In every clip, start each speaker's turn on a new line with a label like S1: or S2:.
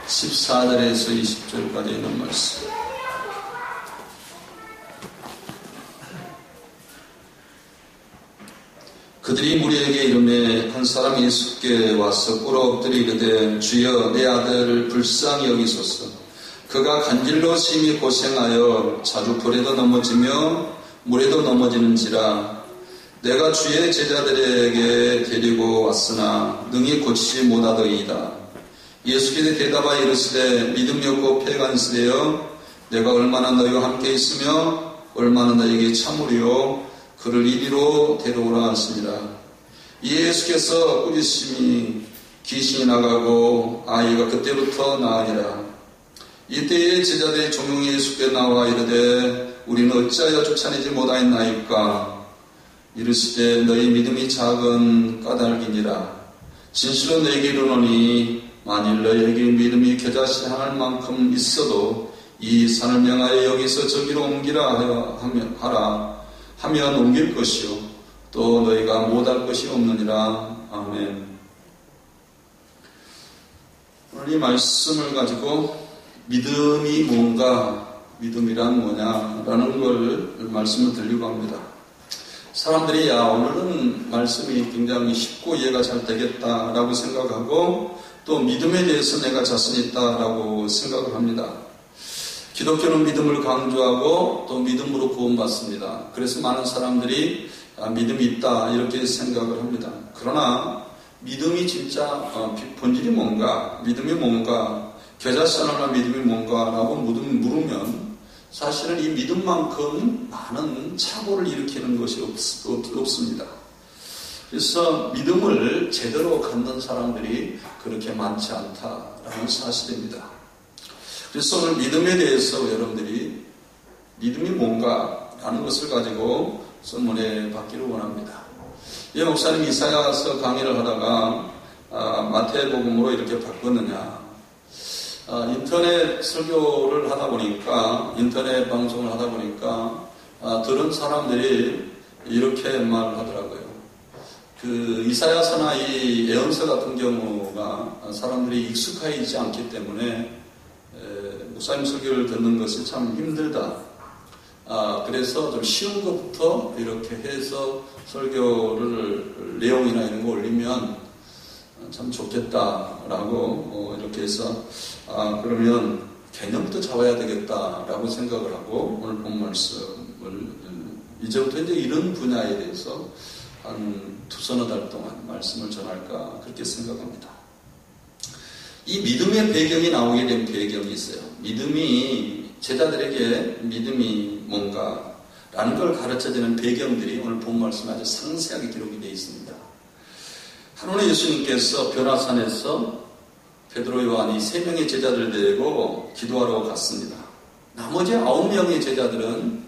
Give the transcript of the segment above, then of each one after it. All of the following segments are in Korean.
S1: 14절에서 20절까지 있는 말씀. 그들이 무리에게 이르매 한 사람이 예수께 와서 꿇어 엎드려 이르되 주여 내 아들을 불쌍히 여기소서. 그가 간질로 심히 고생하여 자주 불에도 넘어지며 물에도 넘어지는지라. 내가 주의 제자들에게 데리고 왔으나 능히 고치지 못하더이다. 예수께서 대답하여 이르시되 믿음이 없고 폐간스되어 내가 얼마나 너희와 함께 있으며 얼마나 너희에게 참으리요 그를 이리로 데려오라 하시니라. 예수께서 꾸짖으심이 귀신이 나가고 아이가 그때부터 나으니라. 이때에 제자들이 종용이 예수께 나와 이르되 우리는 어찌하여 쫓아내지 못하였나이까. 이르시되 너희 믿음이 작은 까닭이니라. 진실로 너희에게 이르노니 만일 너희에게 믿음이 겨자씨 하나일 만큼 있어도 이 산을 명하여 여기서 저기로 옮기라 하면 옮길 것이요 또 너희가 못할 것이 없느니라. 아멘. 오늘 이 말씀을 가지고 믿음이 뭔가, 믿음이란 뭐냐라는 걸 말씀을 드리려고 합니다. 사람들이 오늘은 말씀이 굉장히 쉽고 이해가 잘 되겠다라고 생각하고 또 믿음에 대해서 내가 자신 있다라고 생각을 합니다. 기독교는 믿음을 강조하고 또 믿음으로 구원받습니다. 그래서 많은 사람들이 믿음이 있다 이렇게 생각을 합니다. 그러나 믿음이 진짜 본질이 뭔가, 믿음이 뭔가, 겨자씨하나 믿음이 뭔가라고 물으면 사실은 이 믿음만큼 많은 착오를 일으키는 것이 없습니다. 그래서 믿음을 제대로 갖는 사람들이 그렇게 많지 않다라는 사실입니다. 그래서 오늘 믿음에 대해서 여러분들이 믿음이 뭔가라는 것을 가지고 설문에 받기를 원합니다. 예, 목사님 이사야서 강의를 하다가 마태복음으로 이렇게 바꿨느냐. 인터넷 설교를 하다 보니까, 인터넷 방송을 하다 보니까 들은 사람들이 이렇게 말을 하더라고요. 그 이사야서나 이 예언서 같은 경우가 사람들이 익숙하지 않기 때문에 목사님 설교를 듣는 것이 참 힘들다. 그래서 좀 쉬운 것부터 이렇게 해서 설교를 내용이나 이런 거 올리면 참 좋겠다라고 이렇게 해서 그러면 개념부터 잡아야 되겠다라고 생각을 하고 오늘 본 말씀을 이제부터 이제 이런 분야에 대해서 한 두서너 달 동안 말씀을 전할까 그렇게 생각합니다. 이 믿음의 배경이 나오게 된 배경이 있어요. 믿음이 제자들에게 믿음이 뭔가라는 걸 가르쳐주는 배경들이 오늘 본 말씀에 아주 상세하게 기록이 되어 있습니다. 한번에 예수님께서 변화산에서 베드로, 요한이 3명의 제자들 데리고 기도하러 갔습니다. 나머지 9명의 제자들은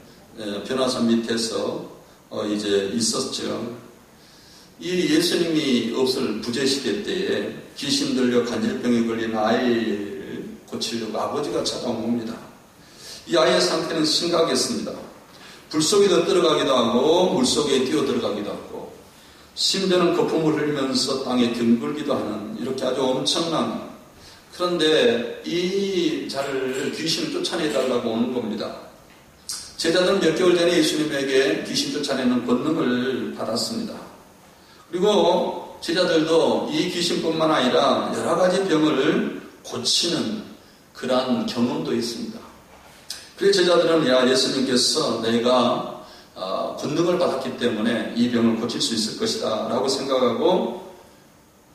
S1: 변화산 밑에서 이제 있었죠. 이 예수님이 없을 부재시대 때에 귀신 들려 간질병에 걸린 아이를 고치려고 아버지가 찾아온 겁니다. 이 아이의 상태는 심각했습니다. 불 속에도 들어가기도 하고 물 속에 뛰어 들어가기도 하고 심지어는 거품을 흘리면서 땅에 뒹굴기도 하는 이렇게 아주 엄청난, 그런데 이 자를 귀신을 쫓아내달라고 오는 겁니다. 제자들은 몇 개월 전에 예수님에게 귀신 쫓아내는 권능을 받았습니다. 그리고 제자들도 이 귀신뿐만 아니라 여러 가지 병을 고치는 그러한 경험도 있습니다. 그래서 제자들은 예수님께서 내가 권능을 받았기 때문에 이 병을 고칠 수 있을 것이다 라고 생각하고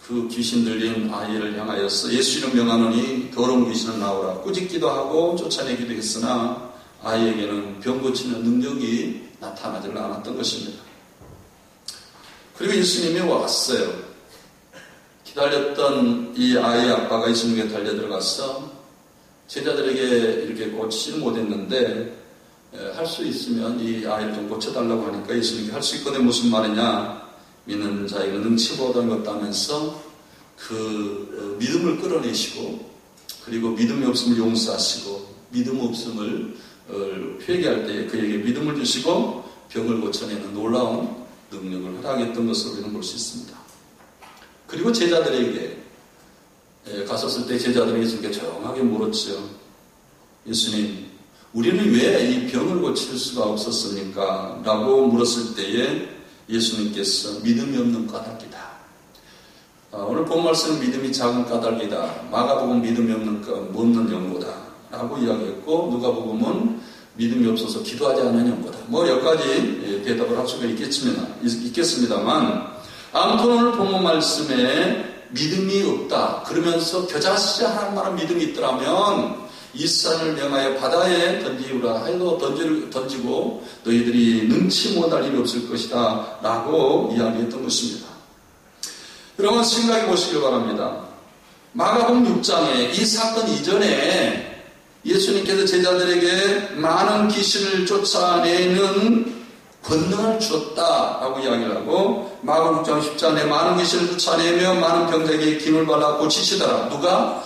S1: 그 귀신 들린 아이를 향하여서 예수 이름 명하노니 더러운 귀신을 나오라 꾸짖기도 하고 쫓아내기도 했으나 아이에게는 병 고치는 능력이 나타나지 않았던 것입니다. 그리고 예수님이 왔어요. 기다렸던 이 아이의 아빠가 예수님께 달려들어가서 제자들에게 이렇게 고치지 못했는데 할 수 있으면 이 아이를 좀 고쳐달라고 하니까 예수님이 할 수 있거든 무슨 말이냐, 믿는 자에게는 능치가 얻은 것 하면서 그 믿음을 끌어내시고 그리고 믿음이 없음을 용서하시고 믿음 없음을 회개할 때에 그에게 믿음을 주시고 병을 고쳐내는 놀라운 능력을 허락했던 것을 우리는 볼 수 있습니다. 그리고 제자들에게 갔었을 때 제자들이 예수님께 조용하게 물었죠. 예수님, 우리는 왜 이 병을 고칠 수가 없었습니까? 라고 물었을 때에 예수님께서 믿음이 없는 까닭이다. 오늘 본 말씀은 믿음이 작은 까닭이다. 마가복음 믿음이 없는 연고다. 라고 이야기했고, 누가복음은 믿음이 없어서 기도하지 않은 연고다. 여러 가지 대답을 할 수가 있겠습니다만, 아무튼 오늘 본문 말씀에 믿음이 없다. 그러면서 겨자씨 하나만한 믿음이 있더라면 이 산을 명하여 바다에 던지우라 하여도 던지고 너희들이 능치 못할 일이 없을 것이다. 라고 이야기했던 것입니다. 여러분 생각해 보시길 바랍니다. 마가복음 6장에 이 사건 이전에 예수님께서 제자들에게 많은 귀신을 쫓아내는 권능을 주었다라고 이야기를 하고 마가복음 6장 10장에 많은 귀신을 쫓아내며 많은 병자에게 기름을 발라 고치시더라. 누가?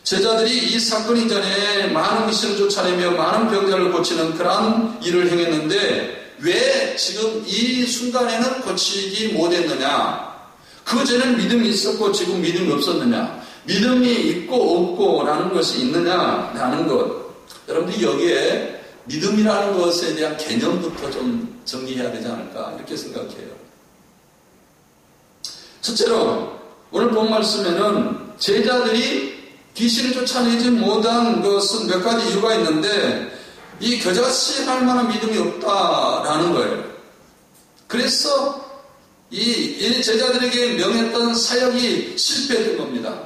S1: 제자들이 이 사건 이전에 많은 귀신을 쫓아내며 많은 병자를 고치는 그러한 일을 행했는데 왜 지금 이 순간에는 고치지 못했느냐? 그 전에는 믿음이 있었고 지금 믿음이 없었느냐? 믿음이 있고 없고 라는 것이 있느냐라는 것. 여러분들이 여기에 믿음이라는 것에 대한 개념부터 좀 정리해야 되지 않을까 이렇게 생각해요. 첫째로 오늘 본 말씀에는 제자들이 귀신을 쫓아내지 못한 것은 몇 가지 이유가 있는데 이 겨자씨 할 만한 믿음이 없다라는 거예요. 그래서 이 제자들에게 명했던 사역이 실패했던 겁니다.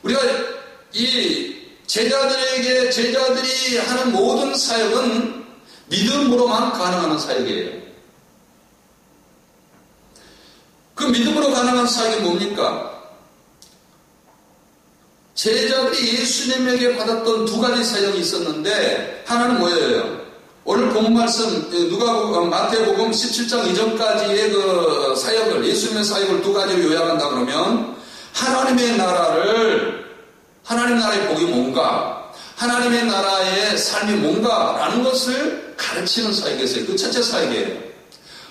S1: 우리가 이 제자들이 하는 모든 사역은 믿음으로만 가능한 사역이에요. 그 믿음으로 가능한 사역이 뭡니까? 제자들이 예수님에게 받았던 두 가지 사역이 있었는데 하나는 뭐예요? 오늘 본 말씀 마태복음 17장 이전까지의 그 사역을 예수님의 사역을 두 가지로 요약한다 그러면 하나님 나라의 복이 뭔가, 하나님의 나라의 삶이 뭔가라는 것을 가르치는 사역이었어요. 그 첫째 사역이에요.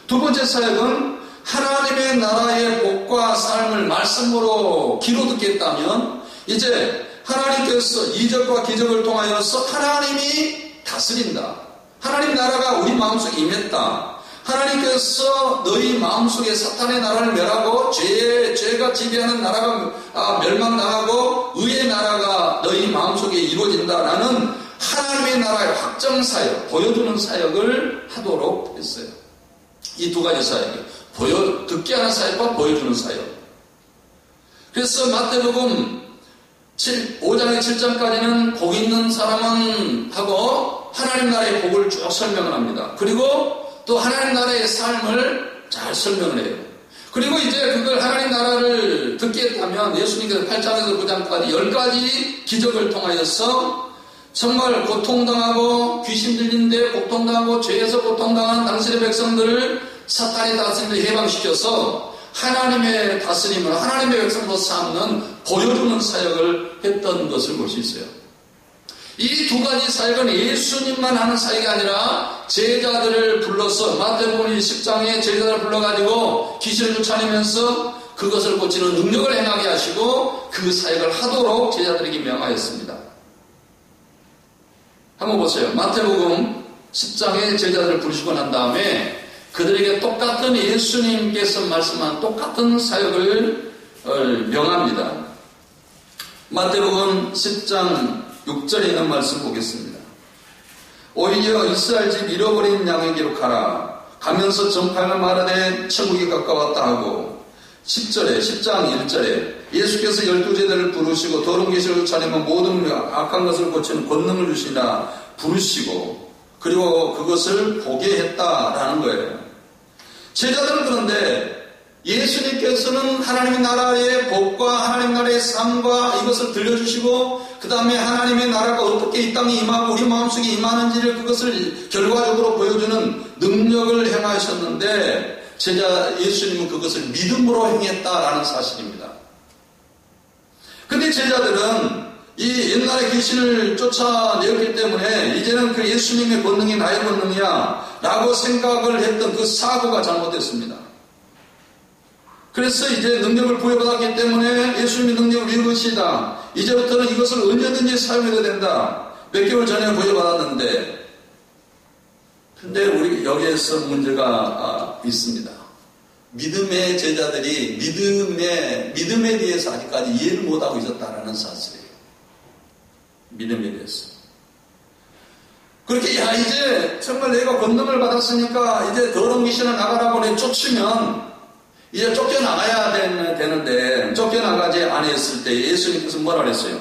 S1: 두 번째 사역은 하나님의 나라의 복과 삶을 말씀으로 귀로 듣겠다면 이제 하나님께서 이적과 기적을 통하여서 하나님이 다스린다. 하나님 나라가 우리 마음속에 임했다. 하나님께서 너희 마음속에 사탄의 나라를 멸하고 죄가 지배하는 나라가 멸망당하고 의의 나라가 너희 마음속에 이루어진다라는 하나님의 나라의 확정 사역, 보여주는 사역을 하도록 했어요. 이 두 가지 사역이 듣게 하는 사역과 보여주는 사역. 그래서 마태복음 5장의 7장까지는 복 있는 사람은 하고 하나님 나라의 복을 쭉 설명을 합니다. 그리고 또 하나님 나라의 삶을 잘 설명을 해요. 그리고 이제 그걸 하나님 나라를 듣게 했다면 예수님께서 8장에서 9장까지 10가지 기적을 통하여서 정말 고통당하고 귀신 들린데 고통당하고 죄에서 고통당한 당신의 백성들을 사탄의 다스림을 해방시켜서 하나님의 다스림을 하나님의 백성으로 삼는 보여주는 사역을 했던 것을 볼 수 있어요. 이 두 가지 사역은 예수님만 하는 사역이 아니라 제자들을 불러서 마태복음 10장에 제자들을 불러가지고 귀신을 쫓아내면서 그것을 고치는 능력을 행하게 하시고 그 사역을 하도록 제자들에게 명하였습니다. 한번 보세요. 마태복음 10장에 제자들을 부르시고 난 다음에 그들에게 똑같은 예수님께서 말씀한 똑같은 사역을 명합니다. 마태복음 10장 6절에 있는 말씀 보겠습니다. 오히려 이스라엘 집 잃어버린 양에게로 가라. 가면서 전파를 말하되 천국이 가까웠다 하고 10장 1절에 예수께서 12제자를 부르시고 더러운 귀신을 쫓아내면 모든 악한 것을 고치는 권능을 주시나 부르시고 그리고 그것을 보게 했다라는 거예요. 제자들은 그런데 예수님께서는 하나님의 나라의 복과 하나님의 나라의 삶과 이것을 들려주시고 그 다음에 하나님의 나라가 어떻게 이 땅에 임하고 우리 마음속에 임하는지를 그것을 결과적으로 보여주는 능력을 행하셨는데 예수님은 그것을 믿음으로 행했다라는 사실입니다. 근데 제자들은 이 옛날에 귀신을 쫓아내었기 때문에 이제는 그 예수님의 권능이 나의 권능이야 라고 생각을 했던 그 사고가 잘못됐습니다. 그래서 이제 능력을 부여받았기 때문에 예수님의 능력을 이룬 것이다. 이제부터는 이것을 언제든지 사용해도 된다. 몇 개월 전에 부여받았는데, 근데 우리 여기에서 문제가 있습니다. 믿음의 제자들이 믿음에 대해서 아직까지 이해를 못하고 있었다라는 사실이에요. 믿음에 대해서. 그렇게 이제 정말 내가 권능을 받았으니까 이제 더러운 귀신을 나가라고 내 쫓으면 이제 쫓겨나가야 되는데 쫓겨나가지 않았을 때 예수님께서 뭐라 그랬어요?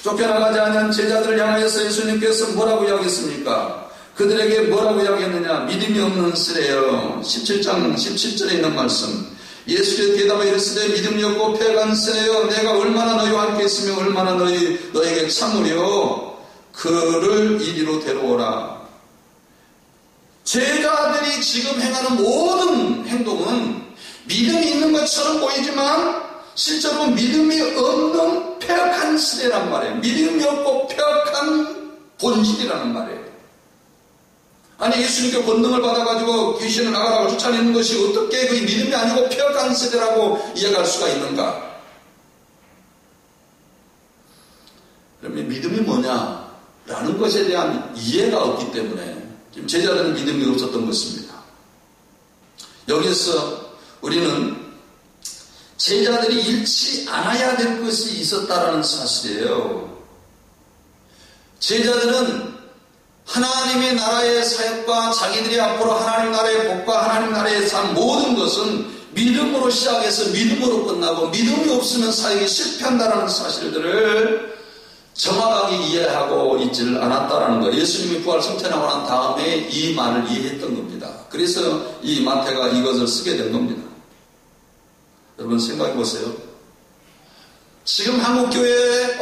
S1: 쫓겨나가지 않은 제자들을 향하여서 예수님께서 뭐라고 이야기했습니까? 그들에게 뭐라고 이야기했느냐? 믿음이 없는 쓰레요. 17장 17절에 있는 말씀. 예수께서 대답하여 이르시되 믿음이 없고 패간 쓰레요. 내가 얼마나 너희와 함께 있으며 얼마나 너에게 참으려. 그를 이리로 데려오라. 제자들이 지금 행하는 모든 행동은 믿음이 있는 것처럼 보이지만 실제로 믿음이 없는 폐역한 시대란 말이에요. 믿음이 없고 폐역한 본질이라는 말이에요. 아니 예수님께 권능을 받아가지고 귀신을 나가라고 쫓아내는 것이 어떻게 그 믿음이 아니고 폐역한 시대라고 이해할 수가 있는가? 그러면 믿음이 뭐냐라는 것에 대한 이해가 없기 때문에 지금 제자들은 믿음이 없었던 것입니다. 여기서 우리는 제자들이 잃지 않아야 될 것이 있었다라는 사실이에요. 제자들은 하나님의 나라의 사역과 자기들이 앞으로 하나님 나라의 복과 하나님 나라의 삶 모든 것은 믿음으로 시작해서 믿음으로 끝나고 믿음이 없으면 사역이 실패한다는 사실들을 정확하게 이해하고 있지를 않았다라는 거. 예수님이 부활 승천하고 난 다음에 이 말을 이해했던 겁니다. 그래서 이 마태가 이것을 쓰게 된 겁니다. 여러분 생각해 보세요. 지금 한국교회의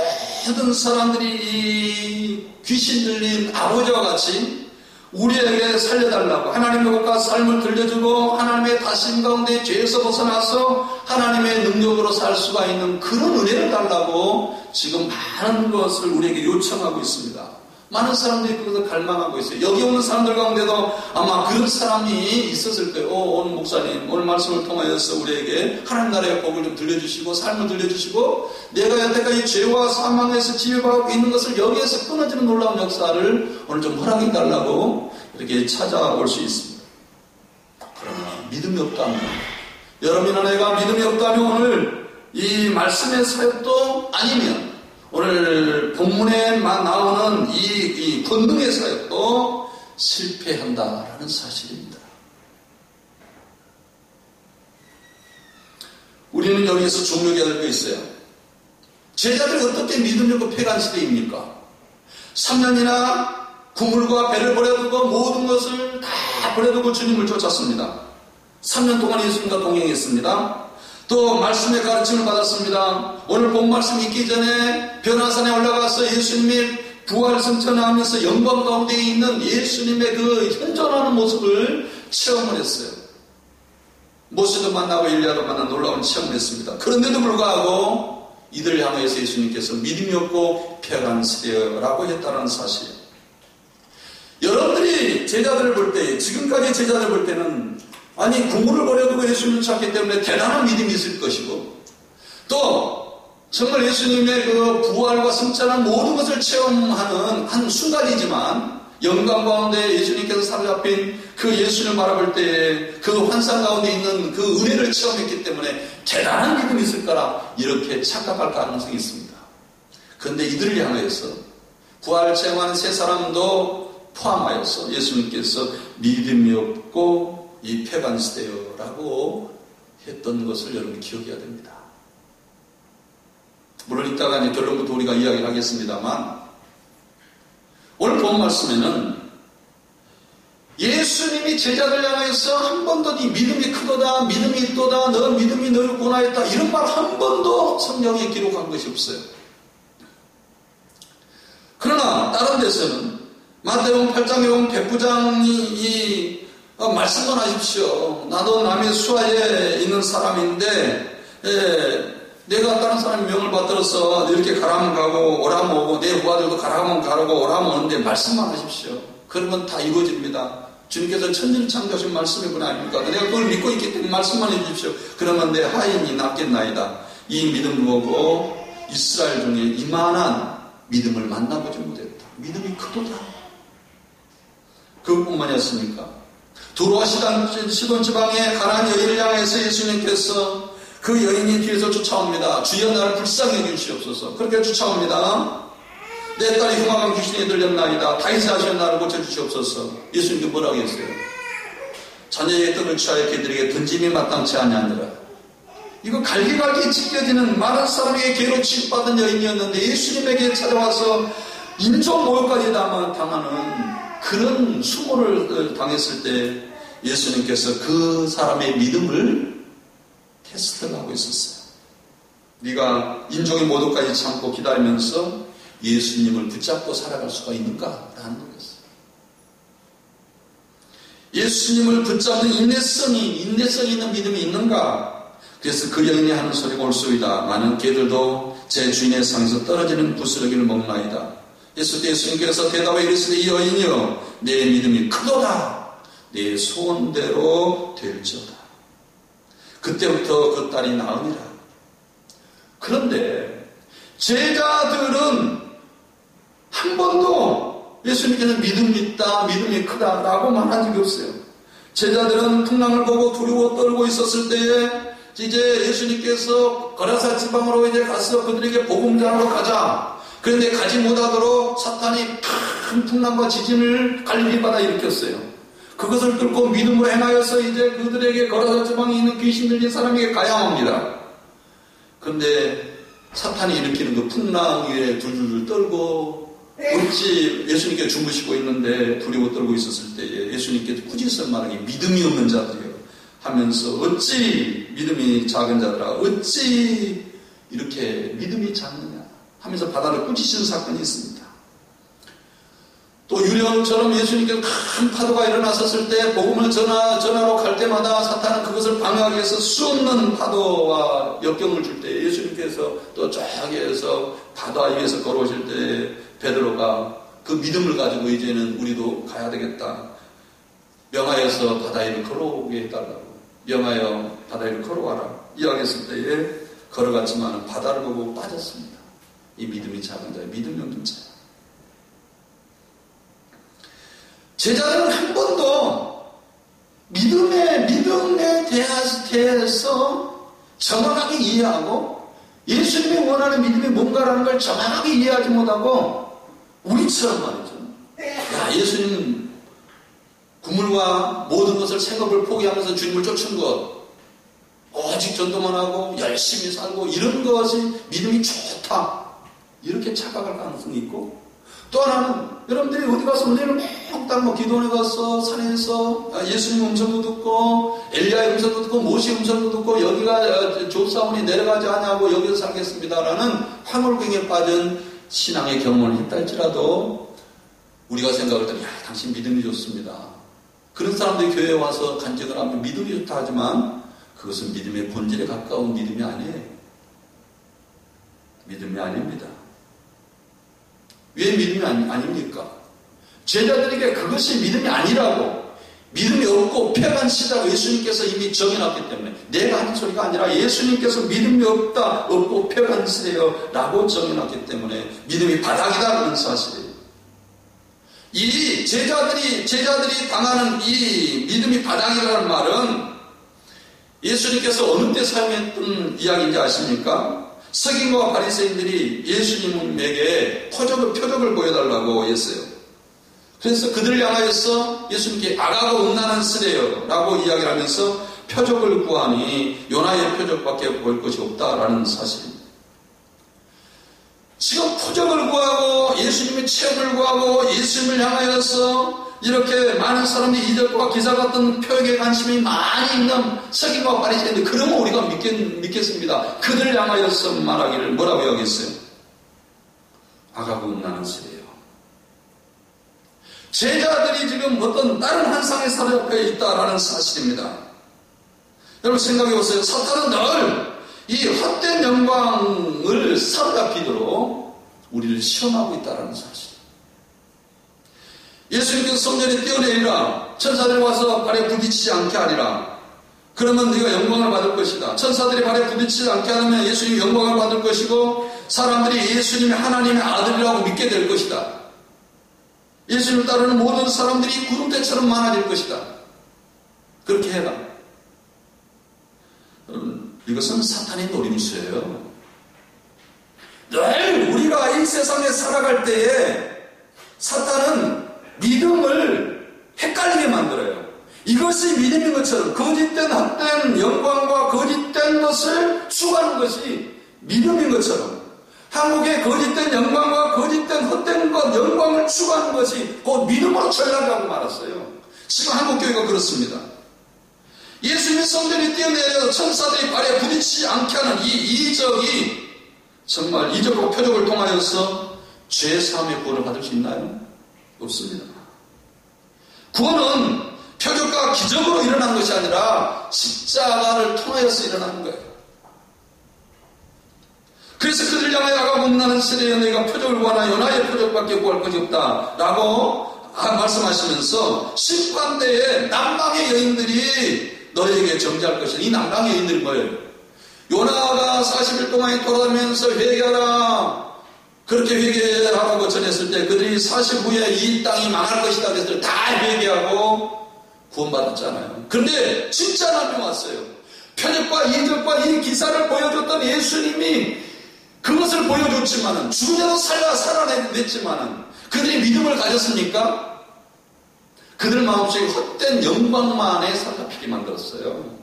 S1: 모든 사람들이 이 귀신 들린 아버지와 같이 우리에게 살려달라고 하나님의 복과 삶을 들려주고 하나님의 다스림 가운데 죄에서 벗어나서 하나님의 능력으로 살 수가 있는 그런 은혜를 달라고 지금 많은 것을 우리에게 요청하고 있습니다. 많은 사람들이 그것을 갈망하고 있어요. 여기 오는 사람들 가운데도 아마 그런 사람이 있었을 거예요. 오늘 목사님 오늘 말씀을 통하여서 우리에게 하나님 나라의 복을 좀 들려주시고 삶을 들려주시고 내가 여태까지 죄와 사망에서 지배받고 있는 것을 여기에서 끊어지는 놀라운 역사를 오늘 좀 허락해달라고 이렇게 찾아올 수 있습니다. 그러나 믿음이 없다면 여러분이나 내가 믿음이 없다면 오늘 이 말씀의 사역도 아니면 오늘 본문에만 나오는 이 권능의 사역도 실패한다라는 사실입니다. 우리는 여기에서 중요하게 할 게 있어요. 제자들이 어떻게 믿음이 없고 패간 시대입니까? 3년이나 구물과 배를 버려두고 모든 것을 다 버려두고 주님을 쫓았습니다. 3년 동안 예수님과 동행했습니다. 또 말씀의 가르침을 받았습니다. 오늘 본 말씀 있기 전에 변화산에 올라가서 예수님이 부활 승천하면서 영광 가운데 있는 예수님의 그 현존하는 모습을 체험을 했어요. 모세도 만나고 엘리야도 만나 놀라운 체험을 했습니다. 그런데도 불구하고 이들을 향해서 예수님께서 믿음이 없고 패역한 시대라고 했다는 사실. 여러분들이 제자들을 볼 때, 지금까지 제자들을 볼 때는 아니 구물을 버려두고 예수님을 찾기 때문에 대단한 믿음이 있을 것이고 또 정말 예수님의 그 부활과 승천한 모든 것을 체험하는 한 순간이지만 영광 가운데 예수님께서 사로잡힌 그 예수님을 바라볼 때 그 환상 가운데 있는 그 은혜를 체험했기 때문에 대단한 믿음이 있을 거라 이렇게 착각할 가능성이 있습니다. 그런데 이들을 향해서 부활을 체험하는 세 사람도 포함하여서 예수님께서 믿음이 없고 이 패간 시대요라고 했던 것을 여러분 기억해야 됩니다. 물론 이따가 이제 결론부터 우리가 이야기를 하겠습니다만 오늘 본 말씀에는 예수님이 제자들 향해서 한 번도 네 믿음이 크도다 믿음이 있도다 너 믿음이 너를 구원하였다 이런 말 한 번도 성경에 기록한 것이 없어요. 그러나 다른 데서는 마태복음 8장에 보면 백부장이 말씀만 하십시오. 나도 남의 수하에 있는 사람인데 내가 다른 사람의 명을 받들어서 이렇게 가라면 가고 오라면 오고 내 부하들도 가라면 가라고 오라면 오는데 말씀만 하십시오. 그러면 다 이루어집니다. 주님께서 천지를 창조하신 말씀이 그건 아닙니까? 내가 그걸 믿고 있기 때문에 말씀만 해주십시오. 그러면 내 하인이 낫겠나이다. 이 믿음을 보고 이스라엘 중에 이만한 믿음을 만나보지 못했다. 믿음이 크도다. 그것뿐만이었습니까? 두로와 시돈 지방의 가나안 여인을 향해서 예수님께서 그 여인이 뒤에서 쫓아옵니다. 주여 나를 불쌍히 여기시옵소서. 그렇게 쫓아옵니다. 내 딸이 흉악한 귀신이 들렸나이다. 다윗의 아시는 나를 고쳐주시옵소서. 예수님께 뭐라고 했어요? 자녀의 떡을 취하여 그들에게 던짐이 마땅치 아니하니라. 이거 갈기갈기 찢겨지는 많은 사람에게 괴로 취급받은 여인이었는데 예수님에게 찾아와서 인종 모욕까지 당하는 그런 수모를 당했을 때 예수님께서 그 사람의 믿음을 테스트를 하고 있었어요. 네가 인종의 모독까지 참고 기다리면서 예수님을 붙잡고 살아갈 수가 있는가라는 거였어요. 예수님을 붙잡는 인내성이 있는 믿음이 있는가? 그래서 그 여인이 하는 소리가 옳소이다. 많은 개들도 제 주인의 상에서 떨어지는 부스러기를 먹나이다. 예수님께서 대답해 이르시되 이 여인이여 내 믿음이 크도다. 내 소원대로 될지어다. 그때부터 그 딸이 나으니라. 그런데 제자들은 한 번도 예수님께서 믿음이 있다, 믿음이 크다라고 말한 적이 없어요. 제자들은 풍랑을 보고 두려워 떨고 있었을 때에 이제 예수님께서 거라사 지방으로 이제 가서 그들에게 복음 전하러 가자. 그런데 가지 못하도록 사탄이 큰 풍랑과 지진을 갈릴리 바다 일으켰어요. 그것을 뚫고 믿음으로 행하여서 이제 그들에게 거라사 지방에 있는 귀신 들린 사람에게 가야 합니다. 그런데 사탄이 일으키는 그 풍랑 위에 둘둘 떨고 어찌 예수님께 주무시고 있는데 두려워 떨고 있었을 때에 예수님께서 꾸짖을 만하게 믿음이 없는 자들이요 하면서 어찌 믿음이 작은 자들아 어찌 이렇게 믿음이 작느냐 하면서 바다를 꾸짖으신 사건이 있습니다. 또 유령처럼 예수님께서 큰 파도가 일어났었을 때 복음을 전하러 갈 때마다 사탄은 그것을 방해하기 위해서 수없는 파도와 역경을 줄 때 예수님께서 또 저기에서 바다 위에서 걸어오실 때 베드로가 그 믿음을 가지고 이제는 우리도 가야 되겠다. 명하여서 바다 위를 걸어오게 해달라고. 명하여 바다 위를 걸어와라. 이야기했을 때에 걸어갔지만 바다를 보고 빠졌습니다. 이 믿음이 작은 자예요. 믿음이 없는 자예요. 제자들은 한 번도 믿음에 대해서 정확하게 이해하고 예수님이 원하는 믿음이 뭔가라는 걸 정확하게 이해하지 못하고 우리처럼 말이죠. 야, 예수님 구물과 모든 것을 생업을 포기하면서 주님을 쫓은 것 오직 전도만 하고 열심히 살고 이런 것이 믿음이 좋다. 이렇게 착각할 가능성이 있고 또 하나는 여러분들이 어디 가서 은혜를 몽땅 기도원에 가서 산에서 예수님 음성도 듣고 엘리야의 음성도 듣고 모세 음성도 듣고 여기가 조사원이 내려가지 않냐고 여기서 살겠습니다라는 황홀경에 빠진 신앙의 경험을 했다 할지라도 우리가 생각할 때 당신 믿음이 좋습니다. 그런 사람들이 교회에 와서 간증을 하면 믿음이 좋다 하지만 그것은 믿음의 본질에 가까운 믿음이 아니에요. 믿음이 아닙니다. 왜 믿음이 아닙니까? 제자들에게 그것이 믿음이 아니라고 믿음이 없고 폐간시다고 예수님께서 이미 정해놨기 때문에 내가 하는 소리가 아니라 예수님께서 믿음이 없고 폐간시래요 라고 정해놨기 때문에 믿음이 바닥이다라는 사실이에요. 이 제자들이 당하는 이 믿음이 바닥이라는 말은 예수님께서 어느 때 사용했던 이야기인지 아십니까? 서기관과 바리새인들이 예수님에게 표적을 보여달라고 했어요. 그래서 그들을 향하여서 예수님께 아가고 음란한 쓰래요 라고 이야기를 하면서 표적을 구하니 요나의 표적밖에 보일 것이 없다라는 사실입니다. 지금 표적을 구하고 예수님의 체험을 구하고 예수님을 향하여서 이렇게 많은 사람들이 이적과 기사 같은 표적에 관심이 많이 있는 서기관과 바리새인들 그러면 우리가 믿겠습니다. 그들을 향하여서 말하기를 뭐라고 이야기했어요? 아가고 음란한 쓰래요. 제자들이 지금 어떤 다른 한 상에 사로잡혀 있다라는 사실입니다. 여러분 생각해 보세요. 사탄은 늘 이 헛된 영광을 사로잡히도록 우리를 시험하고 있다는 사실. 예수님께서 성전에 뛰어내리라. 천사들이 와서 발에 부딪히지 않게 하리라. 그러면 네가 영광을 받을 것이다. 천사들이 발에 부딪히지 않게 하면 예수님이 영광을 받을 것이고 사람들이 예수님이 하나님의 아들이라고 믿게 될 것이다. 예수님을 따르는 모든 사람들이 구름대처럼 많아질 것이다. 그렇게 해라. 여러분, 이것은 사탄의 노림수예요. 늘 우리가 이 세상에 살아갈 때에 사탄은 믿음을 헷갈리게 만들어요. 이것이 믿음인 것처럼 거짓된 헛된 영광과 거짓된 것을 추구하는 것이 믿음인 것처럼 한국의 거짓된 영광과 거짓된 헛된 것, 영광을 추구하는 것이 곧 믿음으로 전락하고 말았어요. 지금 한국교회가 그렇습니다. 예수님이 성전에 뛰어내려서 천사들이 발에 부딪히지 않게 하는 이 이적이 정말 이적과 표적을 통하여서 죄사함의 구원을 받을 수 있나요? 없습니다. 구원은 표적과 기적으로 일어난 것이 아니라 십자가를 통하여서 일어나는 거예요. 그래서 그들 향하여 아가복나는 세대여 너희가 표적을 구하나 요나의 표적밖에 구할 것이 없다 라고 말씀하시면서 심판대에 남방의 여인들이 너희에게 정죄할 것이다. 이 남방의 여인들이 뭐예요? 요나가 40일 동안 돌아다니면서 회개하라 그렇게 회개하라고 전했을 때 그들이 40 후에 이 땅이 망할 것이다 그래서 다 회개하고 구원받았잖아요. 그런데 진짜 남이 왔어요. 표적과 이적과 이 기사를 보여줬던 예수님이 그것을 보여줬지만은 죽은 자도 살아냈지만은 그들이 믿음을 가졌습니까? 그들 마음속에 헛된 영광만에 사로잡히게 만들었어요.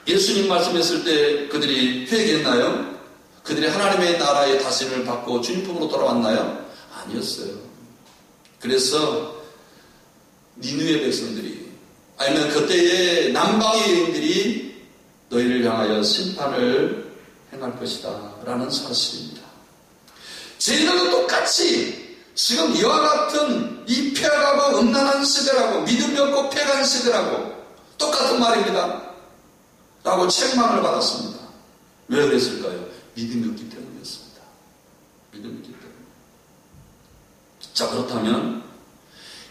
S1: 예수님 말씀했을 때 그들이 회개했나요? 그들이 하나님의 나라의 다스림을 받고 주님 품으로 돌아왔나요? 아니었어요. 그래서 니느웨 백성들이 아니면 그때의 남방의 여인들이 너희를 향하여 심판을 행할 것이다 라는 사실입니다. 저희들도 똑같이 지금 이와 같은 이 폐악하고 음란한 시대라고 믿음이 없고 폐악한 시대라고 똑같은 말입니다 라고 책망을 받았습니다. 왜 그랬을까요? 믿음이 없기 때문이었습니다. 믿음이 없기 때문에. 자, 그렇다면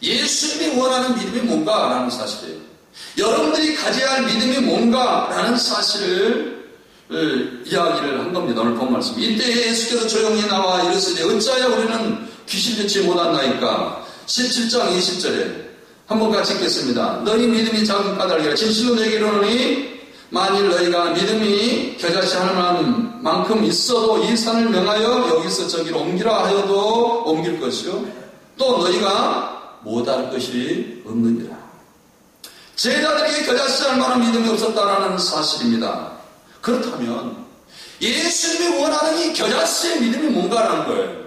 S1: 예수님이 원하는 믿음이 뭔가 라는 사실이에요. 여러분들이 가져야 할 믿음이 뭔가 라는 사실을 이야기를 한 겁니다. 오늘 본 말씀. 이때 예수께서 조용히 나와 이르시되 어찌하여 우리는 귀신 듣지 못한나이까. 17장 20절에 한번 같이 읽겠습니다. 너희 믿음이 작은 까닭이라 진실로 너희에게 이르노니 만일 너희가 믿음이 겨자씨 하나만 만큼 있어도 이 산을 명하여 여기서 저기로 옮기라 하여도 옮길 것이요 또 너희가 못할 것이 없느니라. 제자들에게 겨자씨 할 만한 믿음이 없었다라는 사실입니다. 그렇다면 예수님이 원하는 이 겨자씨의 믿음이 뭔가라는 거예요.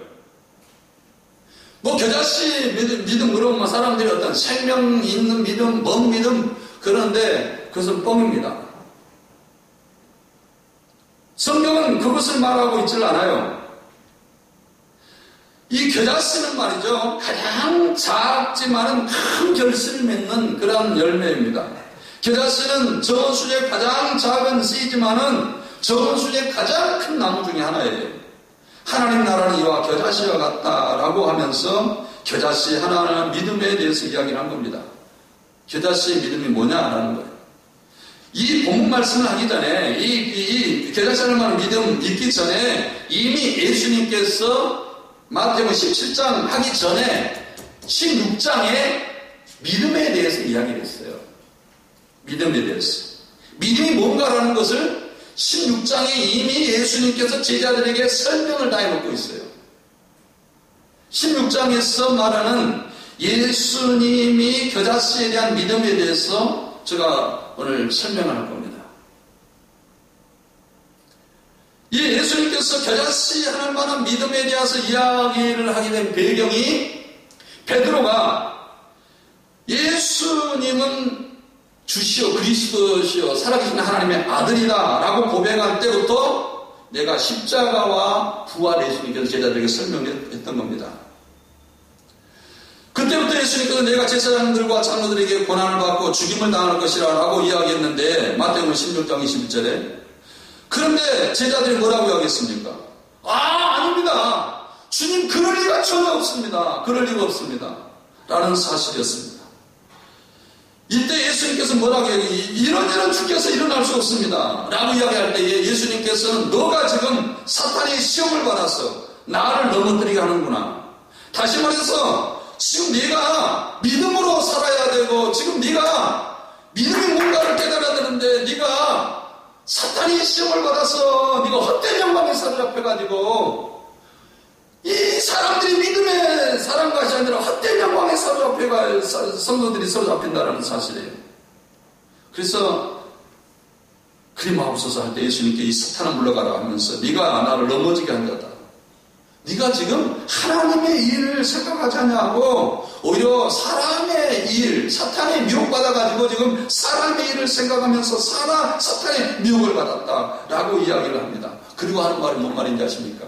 S1: 뭐 겨자씨 믿음 그러면 사람들이 어떤 생명 있는 믿음, 먼 믿음 그런데 그것은 뻥입니다. 성경은 그것을 말하고 있질 않아요. 이 겨자씨는 말이죠. 가장 작지만은 큰 결실을 맺는 그런 열매입니다. 겨자씨는 저원수의 가장 작은 씨지만은 저원수의 가장 큰 나무 중에 하나예요. 하나님 나라는 이와 겨자씨와 같다라고 하면서 겨자씨 하나하나 믿음에 대해서 이야기를 한 겁니다. 겨자씨의 믿음이 뭐냐라는 거예요. 이 본문 말씀을 하기 전에 이 겨자씨를 말하는 믿음 있기 전에 이미 예수님께서 마태복음 17장 하기 전에 16장에 믿음에 대해서 이야기를 했어요. 믿음에 대해서. 믿음이 뭔가라는 것을 16장에 이미 예수님께서 제자들에게 설명을 다 해놓고 있어요. 16장에서 말하는 예수님이 겨자씨에 대한 믿음에 대해서 제가 오늘 설명을 할 겁니다. 이 예수님께서 겨자씨 하는 만한 믿음에 대해서 이야기를 하게 된 배경이 베드로가 예수님은 주시오 그리스도시오 살아계신 하나님의 아들이다 라고 고백할 때부터 내가 십자가와 부활 예수님께서 제자들에게 설명했던 겁니다. 그때부터 예수님께서 내가 제사장들과 장로들에게 고난을 받고 죽임을 당할 것이라 라고 이야기했는데 마태복음 16장 21절에 그런데 제자들이 뭐라고 이야기했습니까? 아닙니다. 주님 그럴 리가 전혀 없습니다. 그럴 리가 없습니다. 라는 사실이었습니다. 이때 예수님께서 뭐라고 얘기해요? 이런 주께서 일어날 수 없습니다. 라고 이야기할 때에 예수님께서는 너가 지금 사탄의 시험을 받아서 나를 넘어뜨리게 하는구나. 다시 말해서 지금 네가 믿음으로 살아야 되고 지금 네가 믿음이 뭔가를 깨달아야 되는데 네가 사탄의 시험을 받아서 네가 헛된 영광에 사로잡혀가지고 이 사람들이 믿음의 사람 것이 아니라 헛된 영광에 사로잡혀가 성도들이 사로잡힌다는 사실이에요. 그래서 그리 마옵소서 할 때 예수님께 이 사탄을 물러가라 하면서 네가 나를 넘어지게 한 거다. 네가 지금 하나님의 일을 생각하지 않냐고 오히려 사람의 일, 사탄의 미혹받아가지고 지금 사람의 일을 생각하면서 사탄의 미혹을 받았다라고 이야기를 합니다. 그리고 하는 말이 뭔 말인지 아십니까?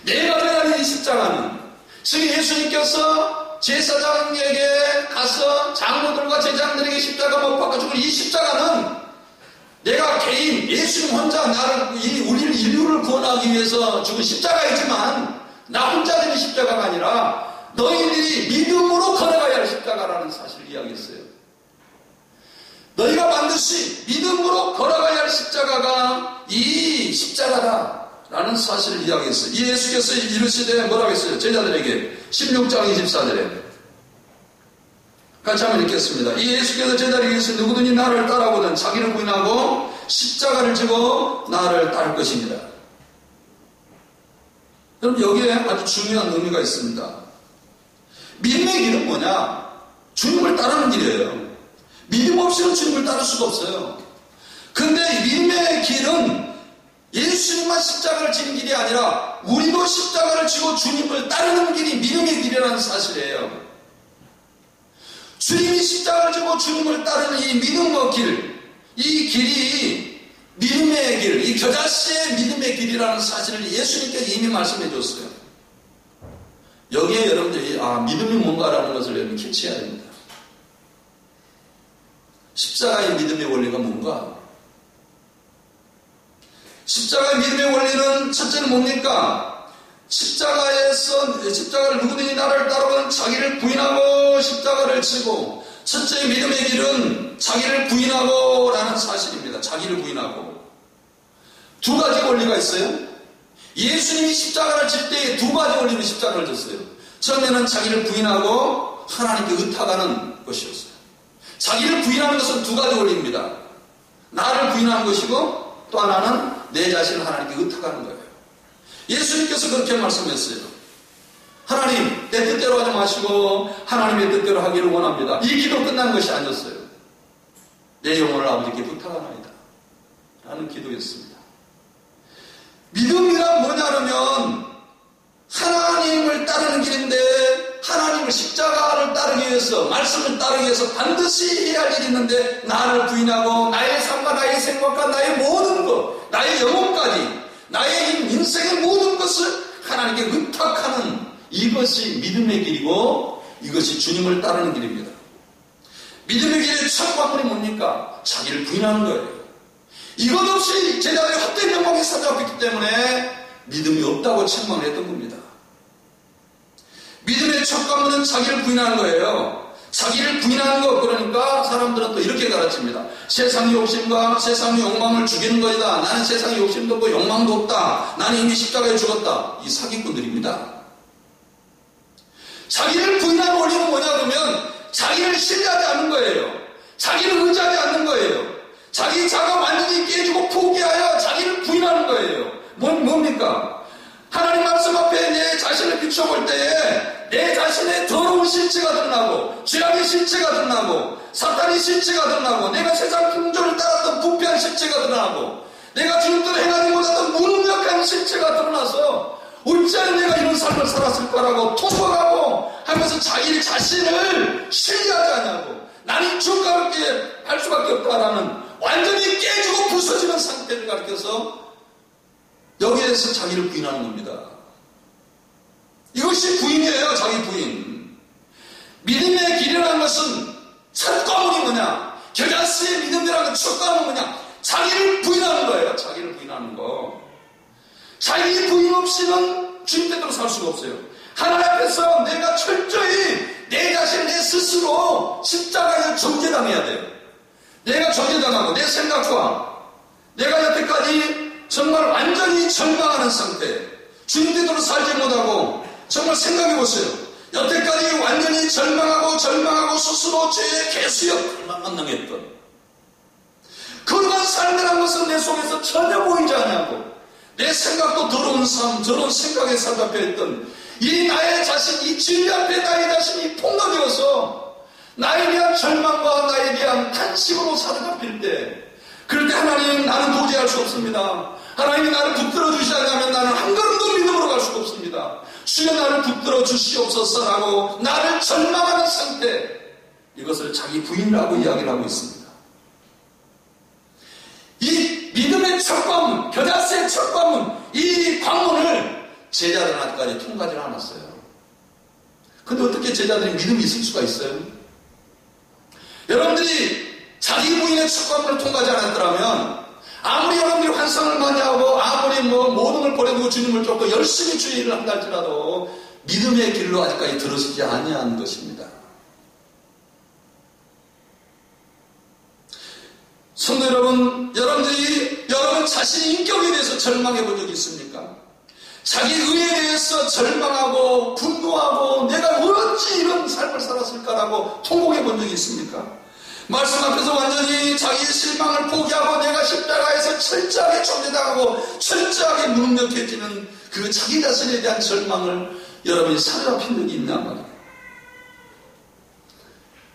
S1: 내가 매달린 이 십자가는 지금 예수님께서 제사장에게 가서 장로들과 제장들에게 십자가 못 박아 죽은 이 십자가는 내가 개인 예수님 혼자 우리를 인류를 구원하기 위해서 죽은 십자가이지만 나 혼자 되는 십자가가 아니라 너희들이 믿음으로 걸어가야 할 십자가라는 사실을 이야기했어요. 너희가 반드시 믿음으로 걸어가야 할 십자가가 이 십자가다 라는 사실을 이야기했어요. 이 예수께서 이르시되 뭐라고 했어요? 제자들에게 16장 24절에 같이 한번 읽겠습니다. 이 예수께서 제자들에게 이르시되 누구든지 나를 따라오거든 자기를 부인하고 십자가를 지고 나를 따를 것입니다. 그럼 여기에 아주 중요한 의미가 있습니다. 믿음의 길은 뭐냐? 주님을 따르는 길이에요. 믿음 없이는 주님을 따를 수가 없어요. 근데 믿음의 길은 예수님만 십자가를 지는 길이 아니라 우리도 십자가를 지고 주님을 따르는 길이 믿음의 길이라는 사실이에요. 주님이 십자가를 지고 주님을 따르는 이 믿음의 길, 이 길이 믿음의 길, 이 겨자씨의 믿음의 길이라는 사실을 예수님께서 이미 말씀해 줬어요. 여기에 여러분들이 믿음이 뭔가라는 것을 여러분 캐치해야 됩니다. 십자가의 믿음의 원리가 뭔가? 십자가의 믿음의 원리는 첫째는 뭡니까? 십자가를 누구든지 나를 따르면 자기를 부인하고 십자가를 지고 첫째 믿음의 길은 자기를 부인하고 라는 사실입니다. 자기를 부인하고. 두 가지 원리가 있어요. 예수님이 십자가를 질 때에 두 가지 원리로 십자가를 졌어요. 처음에는 자기를 부인하고 하나님께 의탁하는 것이었어요. 자기를 부인하는 것은 두 가지 원리입니다. 나를 부인하는 것이고 또 하나는 내 자신을 하나님께 의탁하는 거예요. 예수님께서 그렇게 말씀했어요. 하나님, 내 뜻대로 하지 마시고 하나님의 뜻대로 하기를 원합니다. 이 기도 끝난 것이 아니었어요. 내 영혼을 아버지께 부탁하나이다 라는 기도였습니다. 믿음이란 뭐냐면 하나님을 따르는 길인데 하나님을 십자가를 따르기 위해서 말씀을 따르기 위해서 반드시 해야 할 일이 있는데 나를 부인하고 나의 삶과 나의 생각과 나의 모든 것, 나의 영혼까지 나의 인생의 모든 것을 하나님께 의탁하는 이것이 믿음의 길이고 이것이 주님을 따르는 길입니다. 믿음의 길의 첫 관문이 뭡니까? 자기를 부인하는 거예요. 이것 없이 제자들이 헛된 영광에 사로잡혔기 때문에 믿음이 없다고 책망을 했던 겁니다. 믿음의 첫 관문은 자기를 부인하는 거예요. 자기를 부인하는 것, 그러니까 사람들은 또 이렇게 가르칩니다. 세상의 욕심과 세상의 욕망을 죽이는 것이다. 나는 세상의 욕심도 없고 욕망도 없다. 나는 이미 십자가에 죽었다. 이 사기꾼들입니다. 자기를 부인하는 원리는 뭐냐 그러면 자기를 신뢰하지 않는 거예요. 자기를 의지하지 않는 거예요. 자기 자가 완전히 깨지고 포기하여 자기를 부인하는 거예요. 뭡니까? 하나님 말씀 앞에 내 자신을 비춰볼 때에 내 자신의 더러운 실체가 드러나고 죄악의 실체가 드러나고 사탄의 실체가 드러나고 내가 세상 풍조를 따랐던 부패한 실체가 드러나고 내가 주님께로 행하지 못했던 무능력한 실체가 드러나서 어찌하여 내가 이런 삶을 살았을까라고 토박하고 하면서 자기 자신을 신뢰하지 않냐고 나는 주님께 할 수밖에 없다라는 완전히 깨지고 부서지는 상태를 가리켜서 여기에서 자기를 부인하는 겁니다. 이것이 부인이에요. 자기 부인. 믿음의 길이라는 것은 첫 과목이 뭐냐? 겨자씨의 믿음이라는 첫 과목이 뭐냐? 자기를 부인하는 거예요. 자기를 부인하는 거. 자기 부인 없이는 주님 뜻대로 살 수가 없어요. 하나님 앞에서 내가 철저히 내 자신, 내 스스로 십자가에서 정죄당해야 돼요. 내가 정죄당하고 내 생각과 내가 여태까지 정말 완전히 절망하는 상태, 주님 뜻대로 살지 못하고, 정말 생각해 보세요. 여태까지 완전히 절망하고 스스로 죄의 개수역들만 만나겠던 그러한 삶이라는 것은 내 속에서 전혀 보이지 않냐고, 내 생각도 더러운 삶, 저런 생각에 사로잡혀있던 이 나의 자신, 이 진리 앞에 나의 자신이 폭로되어서 나에 대한 절망과 나에 대한 탄식으로 사로잡힐 때, 그럴 때 하나님, 나는 도저히 할 수 없습니다. 하나님이 나를 붙들어 주시지 않으면 나는 한 걸음도 믿음으로 갈 수가 없습니다. 주여 나를 붙들어 주시옵소서라고 나를 절망하는 상태, 이것을 자기 부인이라고 이야기를 하고 있습니다. 이 믿음의 첫 관문, 겨자씨의 첫 관문, 이 관문을 제자들은 아직까지 통과하지 않았어요. 근데 어떻게 제자들이 믿음이 있을 수가 있어요? 여러분들이 자기 부인의 첫 관문을 통과하지 않았더라면, 아무리 여러분들이 환상을 많이 하고 아무리 모든 걸 버려두고 주님을 쫓고 열심히 주의 일을 한다 할지라도 믿음의 길로 아직까지 들어서지 아니한 것입니다. 성도 여러분, 여러분 자신의 인격에 대해서 절망해 본 적이 있습니까? 자기 의에 대해서 절망하고 분노하고 내가 어찌 이런 삶을 살았을까라고 통곡해 본 적이 있습니까? 말씀 앞에서 완전히 자기의 실망을 포기하고 내가 십자가에서 철저하게 정죄당하고 철저하게 무능력해지는 그 자기 자신에 대한 절망을 여러분이 사로잡힌 적이 있나 말이에요.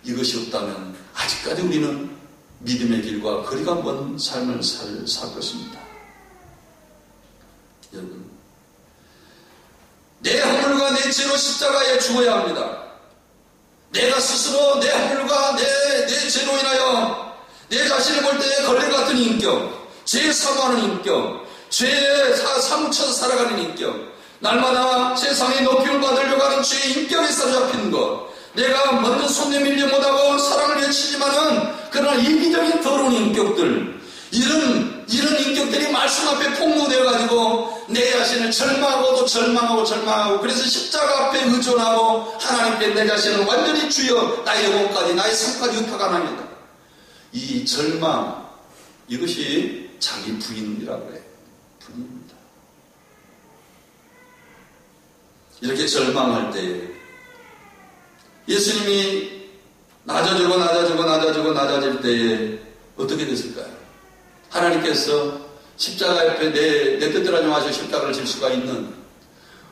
S1: 이것이 없다면 아직까지 우리는 믿음의 길과 거리가 먼 삶을 살 것입니다. 여러분, 내 허물과 내 죄로 십자가에 죽어야 합니다. 내가 스스로 내 허물과 내 죄로 인하여 내 자신을 볼 때 걸레 같은 인격, 죄에 사모하는 인격, 죄에 사무쳐서 살아가는 인격, 날마다 세상에 높임을 받으려고 하는 죄의 인격에 사로잡힌 것, 내가 먼저 손 내밀려 못하고 사랑을 외치지만은 그러나 이기적인 더러운 인격들, 이런 인격들이 말씀 앞에 폭로되어가지고 내 자신을 절망하고 그래서 십자가 앞에 의존하고 하나님께 내 자신을 완전히 주여 나의 영혼까지 나의 삶까지 의탁하나이다. 이 절망, 이것이 자기 부인이라고 해요. 부인입니다. 이렇게 절망할 때 예수님이 낮아질 때에 어떻게 됐을까요? 하나님께서 십자가 옆에 내 뜻대로 하지 마시고 십자가를 질 수가 있는,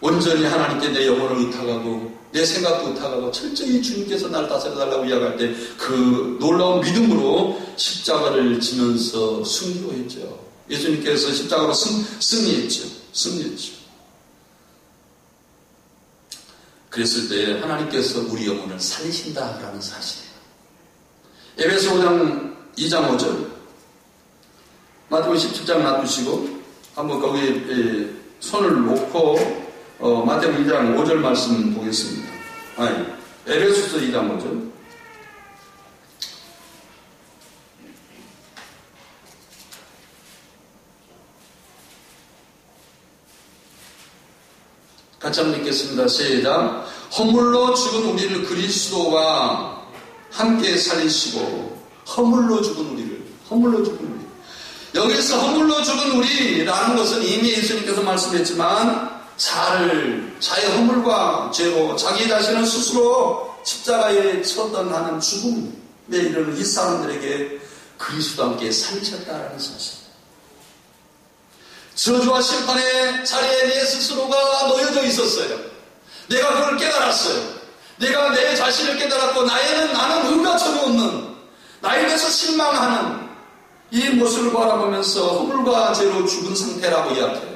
S1: 온전히 하나님께 내 영혼을 의탁하고 내 생각도 의탁하고 철저히 주님께서 나를 다스려달라고 이야기할 때 그 놀라운 믿음으로 십자가를 지면서 승리했죠. 예수님께서 십자가로 승리했죠. 그랬을 때 하나님께서 우리 영혼을 살리신다라는 사실이에요. 에베소 5장 2장 5절, 마태복음 17장 놔두시고 한번 거기에 손을 놓고 마태복음 2장 5절 말씀 보겠습니다. 에베소서 2장 5절. 같이 한번 읽겠습니다. 시작. 허물로 죽은 우리를 그리스도와 함께 살리시고, 허물로 죽은 우리. 여기서 허물로 죽은 우리라는 것은 이미 예수님께서 말씀했지만 자의 허물과 죄로 자기 자신을 스스로 십자가에 쳤던 하는 죽음에 이르는 이 사람들에게 그리스도와 함께 살리셨다라는 사실. 저주와 심판의 자리에 내 스스로가 놓여져 있었어요. 내가 그걸 깨달았어요. 내가 내 자신을 깨달았고 나는 의가 전혀 없는, 나에 대해서 실망하는 이 모습을 바라보면서 허물과 죄로 죽은 상태라고 이야기해요.